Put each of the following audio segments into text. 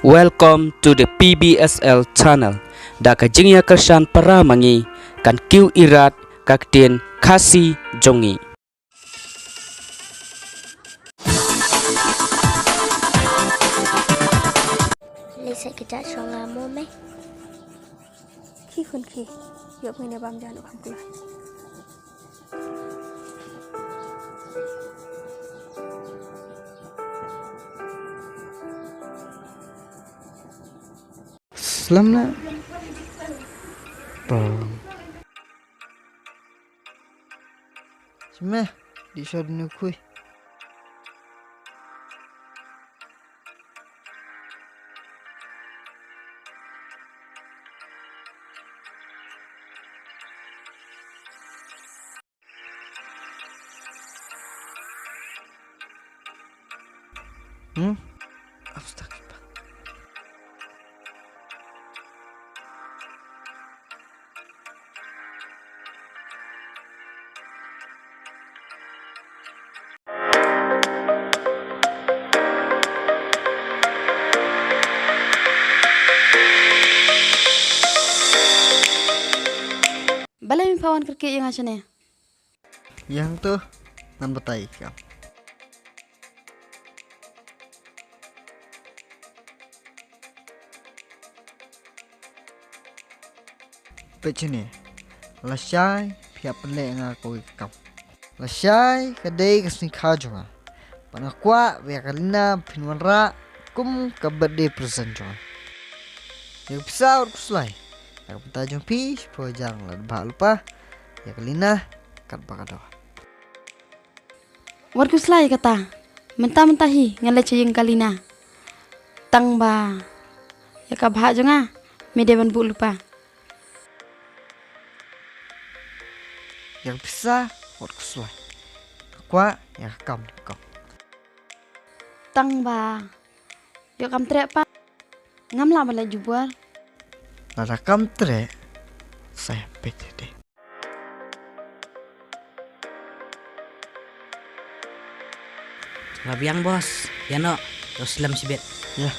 Welcome to the PBSL channel. Da kajingya kersan para mangi kan kiu irat kaktin kasi jongi. Lisa kita songa mome. Khi khun khi, yuk mene bam janu ham kulai. Slam na. Cuma di shot nukui. Astaga. Balai mi pawan kerke yang asane. Yang tuh nan betai kam. Pecene. Lasai pihak pelek ngaku kam. Lasai kadai kesini kajonga. Panakwa bekalina pinwanra kum kabade present jonga. Yang bisa urkuslai. Aku tajung pi projang lad lupa ya kalina kat bakado. Warku selai kata, mentah-mentahi ngalece yang kalina. Tang ba, ya kabah jonga, medeban bu lupa. Yang bisa urkuslai. Kwa ya kam. Tang ba, yuk kam trek pa. Ngam lah balai jubuar. Nada kam tre saya PTD. Labiang bos, ya no, terus lam sibet. Ya.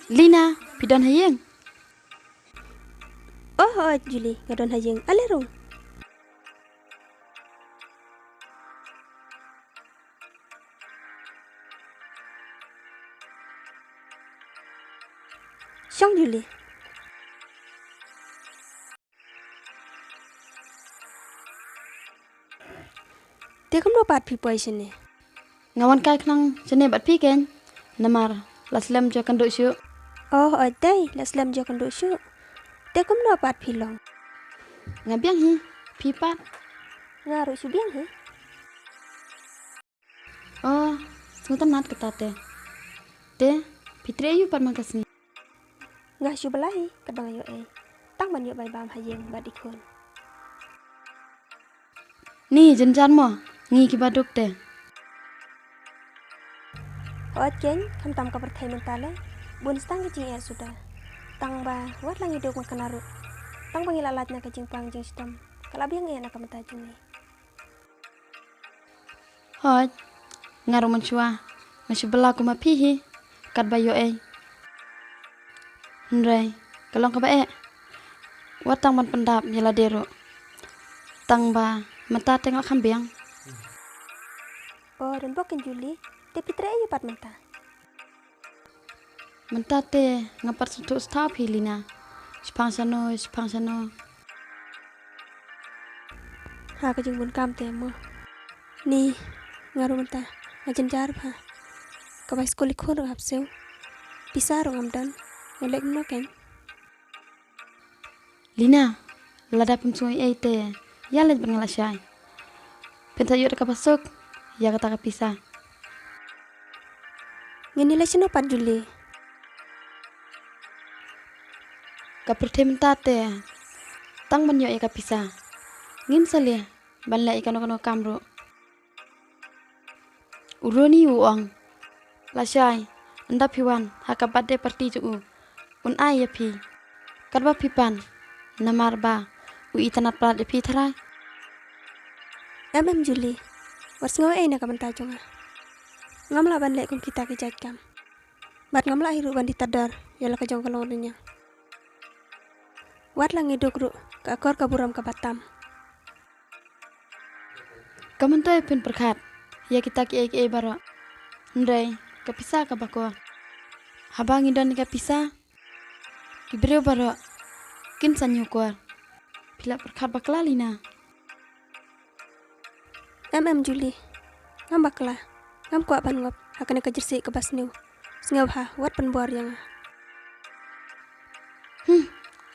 Lina, pidon hayeng. Oh, Julie, ngadon hayeng alerong. Syong Julie. Dia kamu dapat pipoi sini. Ngawan kai knang jene bat piken. Namar, laslam jo kan syu. Oh, day, laslam jo kan dosu. Dia kamu dapat pilong. Ngabiang hi, pipat. Ngaruh subiang he. Oh, sengutan nat ketate. Te, pitri ayu pat makasni. Ngah syu belahi kadang ayo tang ban yo bai bam hayeng badikun. Ni jenjan mo, ngi kibaduk te. Oh, jen, kam tam ka perthai mentale. Bun stang ke jing sudah. Tang ba wat lang idok makanaru. Tang bangi lalat na ka jing pang jing stom. Kalabiang na ka mentajung ni. Hoj, ngaru mencua. Masih belaku mapihi. Kat bayo Ndrai, kalong ka bae. Watang man pendap yala dero. Tang ba, mata tengok kambiang. Oh, dan boken Julie. Te pitre ayu pat menta. Menta te ngapat sutuk stop hilina. Spang sano. Ha ka jing bun kam te mo. Ni ngaru menta. Ngajen jar ha. Ka bai skoli khor hap seu. Pisaro ngamdan. Ngelek no ken. Lina, lada pemsui te. Yala bengalasai. Pentayut ka pasok. Ya kata ka pisah. Ngini la sino pat Julie. Kaperte mentate. Tang banyo ka pisah. Ngin salia. Banla ikano kamro. Uroni uang. Lasai, anda piwan haka bade parti ju un ai ya pi. Karba pipan namar ba u itanat plat pi tharai. Julie. Wars ngaw ay nakamanta jonga. Ngamla ban le kum kita ke kam. Bat ngamla hiru ban ditadar yala ka jong kalong ninya. Wat lang idugru ka akor kaburam ka Batam. Kamantoy pun perkhat. Ya kita ki bara. Ndai kapisa ka bako. Habang idon kapisa. Kibreu bara. Kin sanyo ko. Pila perkhat baklalina. Julie. Ngam bakla. Ngam kuat ban ngop hakane ka jersey ke basniu. Sngau ha wat pan buar yang.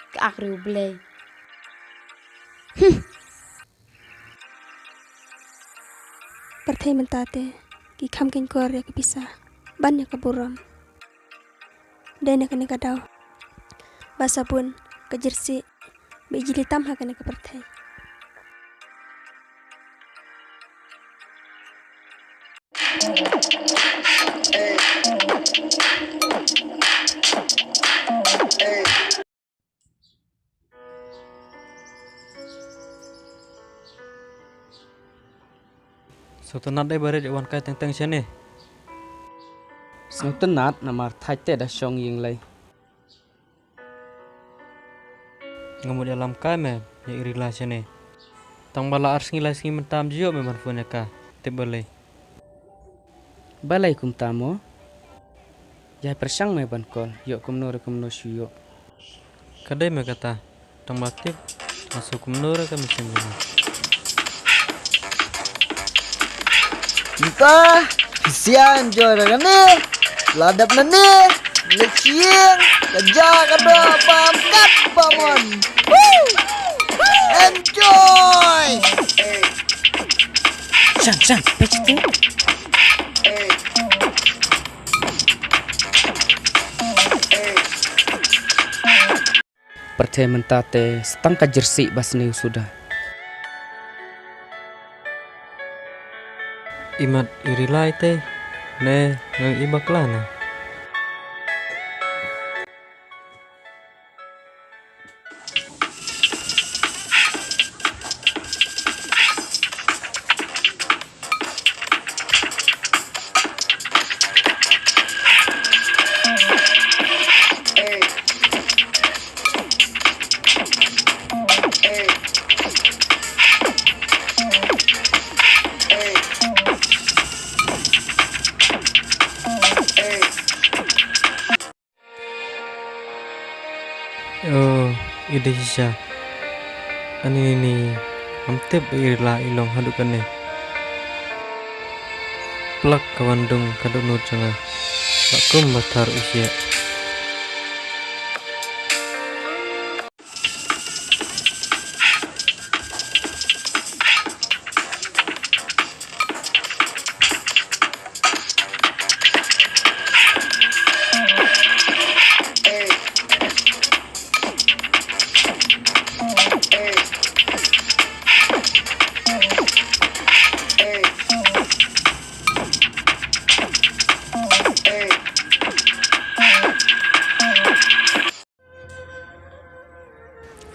Ka akriu blay. Perthai mentate ki kham kin kor ya kepisa. Ban ya kaburam. Dene kane kadau. Basa pun ke jersey. Bejili tam hakane ka perthai. So tenat dai bare wan kai teng teng sene. Sang tenat namar thai te da shong ying lai. Ngamud alam kai me ya iri la sene. Tang bala ars ngila singi mentam jio me man fone ka te bale. Balai kum tamo. Jai persang me ban kol yok kum no shuyo. Kadai me kata tang batik masuk kumnore ka mesin guna. Entah, kisian juara kan ni, ladap nani, lecieng, kerja kada pamkat pamon. Enjoy. Sang, peci tu. Perthai mentate setangka jersey basniu sudah. Imat iri lai te ne ngang ibak lana. Oh, ide sisa. Ani ni amtep irla ilong hadukane. Plak kawandung kadunu canga. Bakum batar usia.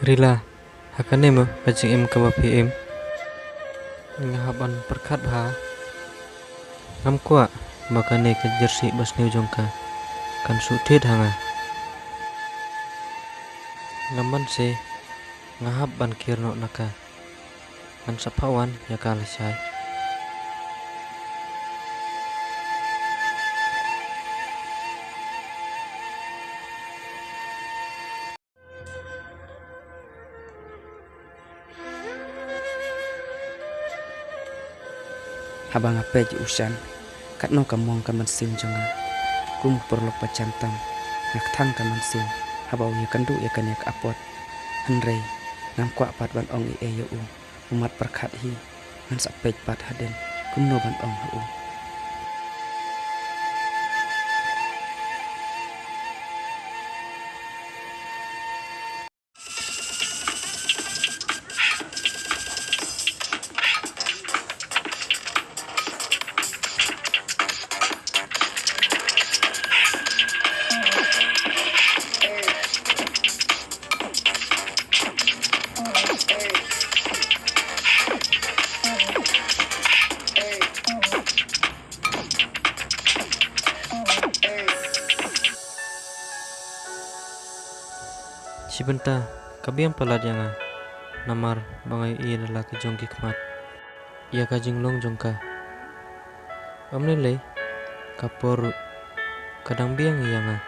Rila, hakane mo pacing im ka PM. Ngahaban perkat ha. Ngam kwa makane ke jersey basniu jongka. Kan sutit hanga. Ngamban se ngahaban kirno naka. Kan sapawan ya kalasai. Habang apa je usan. Kat no kamong kaman sim jonga. Kum perlok pacantam. Nak thang kaman sim. Habau ya kandu ya kan yak apot. Henrei ngam kwa pat ban ong i yo u. Umat perkat hi. Ngan sapej pat haden. Kum no ban ong hu. Sibenta kabiang pelat yang namar bangai ia adalah kejong kikmat. Ia kajing long jongka. Amnilai kapor kadang biang yang